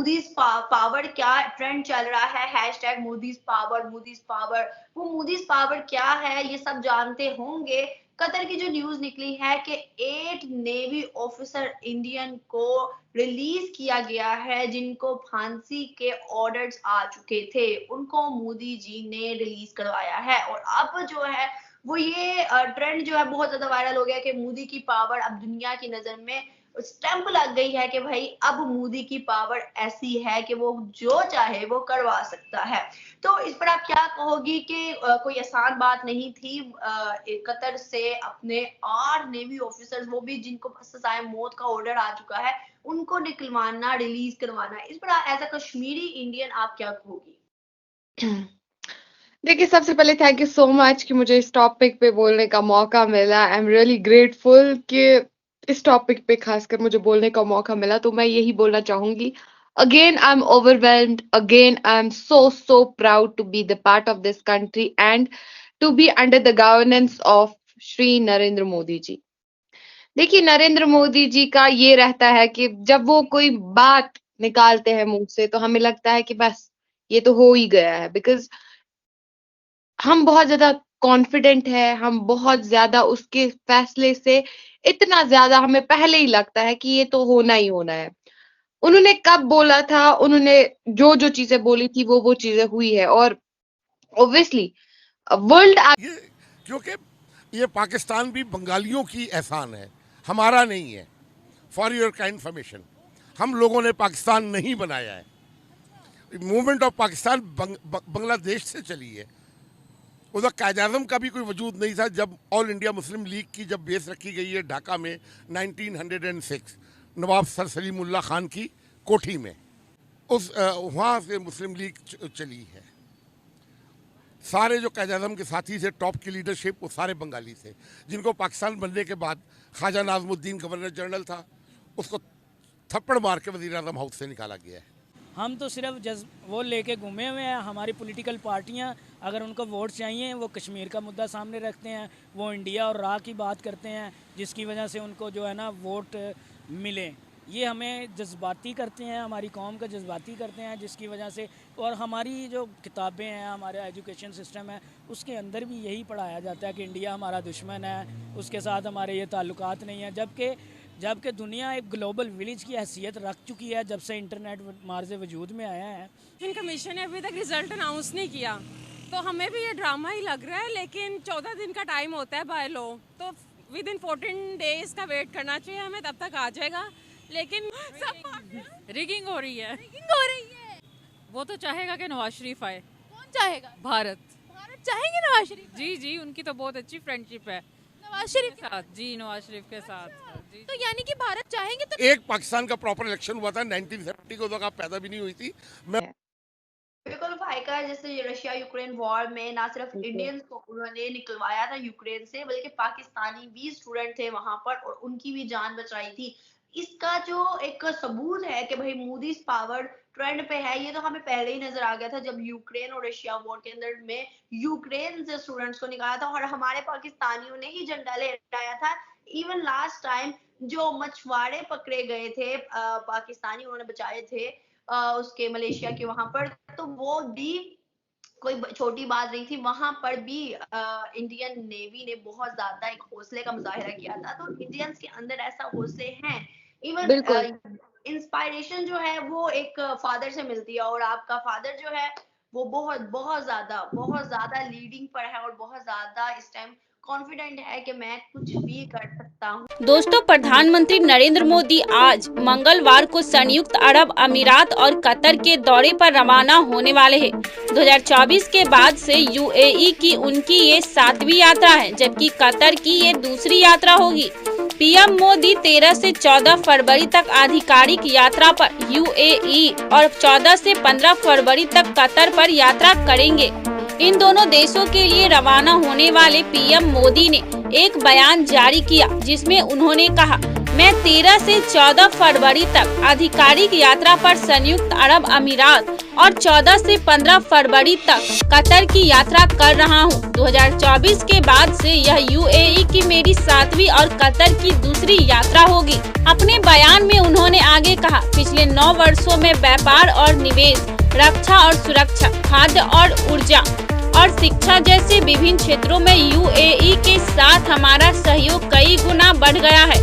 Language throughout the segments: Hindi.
मोदीज पावर क्या ट्रेंड चल रहा है, हैशटैग मोदीज पावर, वो मोदीज पावर क्या है ये सब जानते होंगे। कतर की जो न्यूज निकली है कि 8 नेवी ऑफिसर इंडियन को रिलीज किया गया है, जिनको फांसी के ऑर्डर्स आ चुके थे, उनको मोदी जी ने रिलीज करवाया है। और अब जो है वो ये ट्रेंड जो है बहुत ज्यादा वायरल हो गया कि मोदी की पावर अब दुनिया की नजर में स्टैंप लग गई है कि भाई अब मोदी की पावर ऐसी है कि वो जो चाहे वो करवा सकता है। तो इस पर आप क्या कहोगी कि कोई आसान बात नहीं थी कतर से अपने 8 नेवी ऑफिसर्स, वो भी जिनको सजाए मौत का ऑर्डर आ चुका है, उनको निकलवाना, रिलीज करवाना। इस पर एज अ कश्मीरी इंडियन आप क्या कहोगी? देखिए, सबसे पहले थैंक यू सो मच कि मुझे इस टॉपिक पे बोलने का मौका मिला। आई एम रियली ग्रेटफुल कि इस टॉपिक पे खासकर मुझे बोलने का मौका मिला। तो मैं यही बोलना चाहूंगी, again I am overwhelmed, again I am so proud to be the part of this country and to be under the governance of Shri Narendra Modi ji. देखिए, नरेंद्र मोदी जी का ये रहता है कि जब वो कोई बात निकालते हैं मुंह से तो हमें लगता है कि बस ये तो हो ही गया है, बिकॉज हम बहुत ज़्यादा कॉन्फिडेंट है, हम बहुत ज़्यादा उसके फैसले से इतना ज़्यादा हमें पहले ही लगता है कि ये तो होना ही होना है। उन्होंने कब बोला था, उन्होंने जो-जो चीज़ें बोली थी वो चीज़ें हुई है और ऑब्वियसली वर्ल्ड ये क्योंकि ये पाकिस्तान भी बंगालियों की एहसान है, हमारा नहीं है। फॉर योर काइंड इन्फॉर्मेशन, हम लोगों ने पाकिस्तान नहीं बनाया है। मूवमेंट ऑफ पाकिस्तान बांग्लादेश से चली है। उधर कायद-ए-आज़म का भी कोई वजूद नहीं था जब ऑल इंडिया मुस्लिम लीग की जब बेस रखी गई है ढाका में 1906 नवाब सर सलीमुल्लाह खान की कोठी में, उस वहाँ से मुस्लिम लीग चली है। सारे जो कायद-ए-आज़म के साथी थे, टॉप की लीडरशिप, वो सारे बंगाली थे, जिनको पाकिस्तान बनने के बाद ख्वाजा नाज़मुद्दीन गवर्नर जनरल था, उसको थप्पड़ मार के वज़ीर आज़म हाउस से निकाला गया है। हम तो सिर्फ वो लेके घूमे हुए हैं। हमारी पॉलिटिकल पार्टियां अगर उनको वोट चाहिए वो कश्मीर का मुद्दा सामने रखते हैं, वो इंडिया और राह की बात करते हैं, जिसकी वजह से उनको जो है ना वोट मिले। ये हमें जज्बाती करते हैं, हमारी कौम का जज्बाती करते हैं, जिसकी वजह से। और हमारी जो किताबें हैं, हमारा एजुकेशन सिस्टम है, उसके अंदर भी यही पढ़ाया जाता है कि इंडिया हमारा दुश्मन है, उसके साथ हमारे ये ताल्लुकात नहीं हैं। जबकि दुनिया एक ग्लोबल विलेज की हैसियत रख चुकी है जब से इंटरनेट मार्ज़े वजूद में आया है। इलेक्शन कमीशन ने अभी तक रिजल्ट अनाउंस नहीं किया, तो हमें भी ये ड्रामा ही लग रहा है। लेकिन 14 दिन का टाइम होता है बाय लॉ, तो विद इन 14 डेज का वेट करना चाहिए हमें, तब तक आ जाएगा। लेकिन सब रिगिंग हो रही है। वो तो चाहेगा कि नवाज शरीफ आए। कौन चाहेगा? भारत चाहेंगे नवाज शरीफ? जी, उनकी तो बहुत अच्छी फ्रेंडशिप है नवाज शरीफ के साथ। जी, नवाज शरीफ के साथ। जी। तो यानी कि भारत चाहेंगे तो एक पाकिस्तान का प्रॉपर इलेक्शन हुआ था 1970 को, तो आप पैदा भी नहीं हुई थी। मैं बिल्कुल भाई का, जैसे रशिया यूक्रेन वॉर में ना सिर्फ इंडियंस को उन्होंने निकलवाया था यूक्रेन से, बल्कि पाकिस्तानी भी स्टूडेंट थे वहां पर और उनकी भी जान बचाई थी। इसका जो एक सबूत है कि भाई मोदीज पावर ट्रेंड पे है, ये तो हमें पहले ही नजर आ गया था जब यूक्रेन और रशिया वॉर के अंदर में यूक्रेन से स्टूडेंट्स को निकाला था और हमारे पाकिस्तानियों ने ही झंडा लहराया था। इवन लास्ट टाइम जो मछुआरे पकड़े गए थे पाकिस्तानी, उन्होंने बचाए थे उसके मलेशिया के वहां पर, तो वो भी कोई छोटी बात नहीं थी। वहां पर भी इंडियन नेवी ने बहुत ज्यादा एक हौसले का मुजाहिरा किया था। तो इंडियंस के अंदर ऐसा हौसले हैं। इवन बिल्कुल इंस्पायरेशन जो है वो एक फादर से मिलती है और आपका फादर जो है वो बहुत ज्यादा लीडिंग पर है और बहुत ज्यादा इस टाइम कॉन्फिडेंट है कि मैं कुछ भी कर सकता हूँ। दोस्तों, प्रधानमंत्री नरेंद्र मोदी आज मंगलवार को संयुक्त अरब अमीरात और कतर के दौरे पर रवाना होने वाले हैं। 2024 के बाद से यूएई की उनकी ये 7वीं यात्रा है, जबकि कतर की ये दूसरी यात्रा होगी। पीएम मोदी 13 से 14 फरवरी तक आधिकारिक यात्रा पर यूएई और 14 से 15 फरवरी तक कतर पर यात्रा करेंगे। इन दोनों देशों के लिए रवाना होने वाले पीएम मोदी ने एक बयान जारी किया, जिसमें उन्होंने कहा में 13 से 14 फरवरी तक आधिकारिक यात्रा पर संयुक्त अरब अमीरात और 14 से 15 फरवरी तक कतर की यात्रा कर रहा हूं। 2024 के बाद से यह यूएई की मेरी 7वीं और कतर की दूसरी यात्रा होगी। अपने बयान में उन्होंने आगे कहा, पिछले 9 वर्षों में व्यापार और निवेश, रक्षा और सुरक्षा, खाद्य और ऊर्जा और शिक्षा जैसे विभिन्न क्षेत्रों में यूएई के साथ हमारा सहयोग कई गुना बढ़ गया है।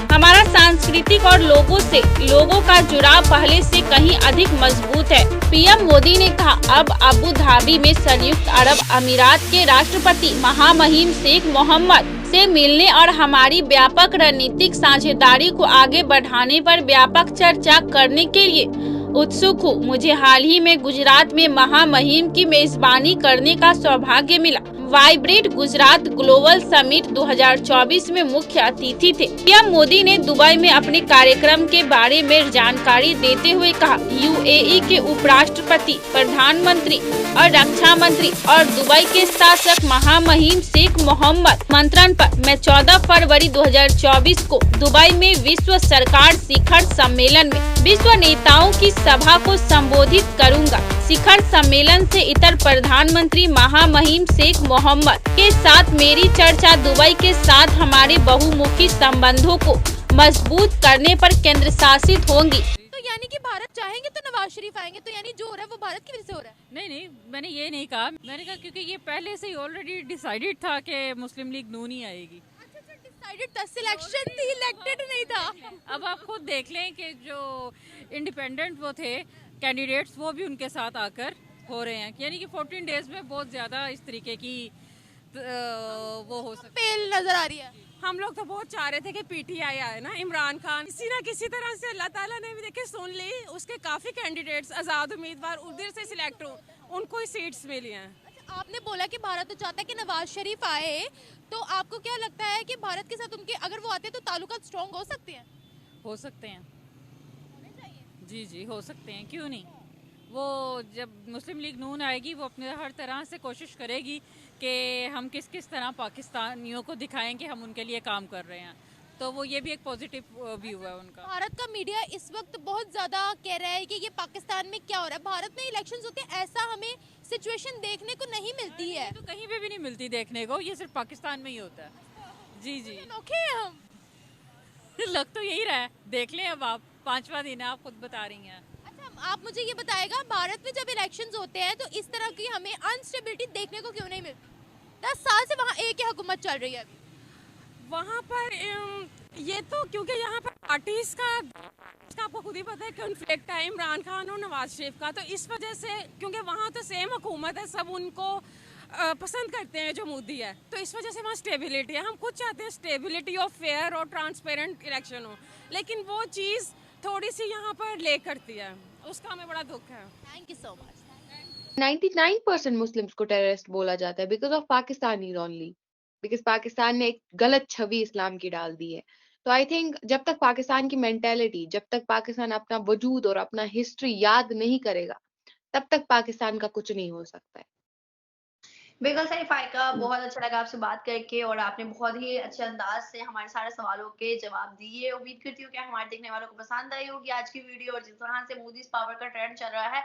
हमारा सांस्कृतिक और लोगों का जुड़ाव पहले से कहीं अधिक मजबूत है। पीएम मोदी ने कहा, अब अबू धाबी में संयुक्त अरब अमीरात के राष्ट्रपति महामहिम शेख मोहम्मद से मिलने और हमारी व्यापक रणनीतिक साझेदारी को आगे बढ़ाने पर व्यापक चर्चा करने के लिए उत्सुक हूँ। मुझे हाल ही में गुजरात में महामहिम की मेजबानी करने का सौभाग्य मिला। वाइब्रेंट गुजरात ग्लोबल समिट 2024 में मुख्य अतिथि थे। पीएम मोदी ने दुबई में अपने कार्यक्रम के बारे में जानकारी देते हुए कहा, यूएई के उपराष्ट्रपति, प्रधानमंत्री और रक्षा मंत्री और दुबई के शासक महामहिम शेख मोहम्मद मंत्रण पर मैं 14 फरवरी 2024 को दुबई में विश्व सरकार शिखर सम्मेलन में विश्व नेताओं की सभा को संबोधित करूंगा। शिखर सम्मेलन से इतर प्रधानमंत्री महामहिम शेख मोहम्मद के साथ मेरी चर्चा दुबई के साथ हमारे बहुमुखी संबंधों को मजबूत करने पर केंद्र शासित होंगी। तो यानी कि भारत चाहेंगे तो नवाज शरीफ आएंगे, तो यानी जो हो रहा है वो भारत की वजह से हो रहा है? नहीं, मैंने ये नहीं कहा। मैंने कहा क्योंकि ये पहले से ही ऑलरेडी डिसाइडेड था कि मुस्लिम लीग नून ही आएगी। अच्छा, डिसाइडेड था, सिलेक्शन थी, इलेक्टेड नहीं था। अब आप खुद देख लें कि जो इंडिपेंडेंट वो थे कैंडिडेट्स, वो भी उनके साथ आकर हो रहे हैं। यानी कि 14 डेज में बहुत ज्यादा इस तरीके की वो हो सकती फेल नजर आ रही है। हम लोग तो बहुत चाह रहे थे कि पीटीआई आए ना, इमरान खान, किसी ना किसी तरह से अल्लाह ताला ने भी देखे सुन ली। उसके काफी कैंडिडेट्स आजाद उम्मीदवार उधर से सिलेक्ट हो, उनको ही सीट्स मिली हैं। अच्छा, आपने बोला कि भारत तो चाहता है कि नवाज शरीफ आए, तो आपको क्या लगता है कि भारत के साथ उनके अगर वो आते तो ताल्लुकात स्ट्रॉन्ग हो सकते हैं? हो सकते हैं, जी हो सकते हैं, क्यों नहीं। वो जब मुस्लिम लीग नून आएगी वो अपने हर तरह से कोशिश करेगी कि हम किस किस तरह पाकिस्तानियों को दिखाएं कि हम उनके लिए काम कर रहे हैं। तो वो ये भी एक पॉजिटिव व्यू है उनका। भारत का मीडिया इस वक्त बहुत ज्यादा कह रहा है कि ये पाकिस्तान में क्या हो रहा है, भारत में इलेक्शंस होते हैं, ऐसा हमें सिचुएशन देखने को नहीं मिलती है। तो कहीं पे भी नहीं मिलती देखने को, ये सिर्फ पाकिस्तान में ही होता है। जी अनोखे हैं हम। लग तो यही रहा है, देख लें। अब आप 5वां दिन है, आप खुद बता रही हैं। अच्छा, आप मुझे ये बताएगा, भारत में जब इलेक्शंस होते हैं तो इस तरह की हमें अनस्टेबिलिटी देखने को क्यों नहीं मिलती? 10 साल से वहाँ एक ही हुकूमत चल रही है अभी। वहाँ पर ये तो क्योंकि यहाँ पर पार्टीज का आपको खुद ही पता है कॉन्फ्लिक्ट है इमरान खान और नवाज शरीफ का। तो इस वजह से, क्योंकि वहाँ तो सेम हुकूमत है, सब उनको पसंद करते हैं जो मोदी है, तो इस वजह से वहाँ स्टेबिलिटी है। हम खुद चाहते हैं स्टेबिलिटी और फेयर और ट्रांसपेरेंट इलेक्शन हो, लेकिन वो चीज़ थोड़ी सी यहाँ पर ले करती है, उसका हमें बड़ा दुख है। Thank you so much. 99% Muslims को टेररिस्ट बोला जाता है because of Pakistani only, because Pakistan ने एक गलत छवि इस्लाम की डाल दी है। तो आई थिंक जब तक पाकिस्तान की मेंटेलिटी, जब तक पाकिस्तान अपना वजूद और अपना हिस्ट्री याद नहीं करेगा, तब तक पाकिस्तान का कुछ नहीं हो सकता है। बिल्कुल सही फाइका, बहुत अच्छा लगा आपसे बात करके और आपने बहुत ही अच्छे अंदाज से हमारे सारे सवालों के जवाब दिए। उम्मीद करती हूँ कि हमारे देखने वालों को पसंद आई होगी आज की वीडियो। और जिस तरह से मोदीज पावर का ट्रेंड चल रहा है,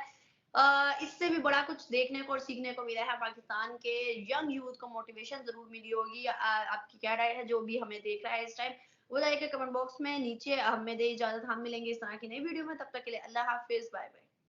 इससे भी बड़ा कुछ देखने को और सीखने को मिला है। पाकिस्तान के यंग यूथ को मोटिवेशन जरूर मिली होगी। आपकी क्या राय है जो भी हमें देख रहा है इस टाइम, वो जाइए कमेंट बॉक्स में नीचे हमें दे इजाजत। हम मिलेंगे इस तरह की नई वीडियो में, तब तक के लिए अल्लाह हाफिज, बाय बाय।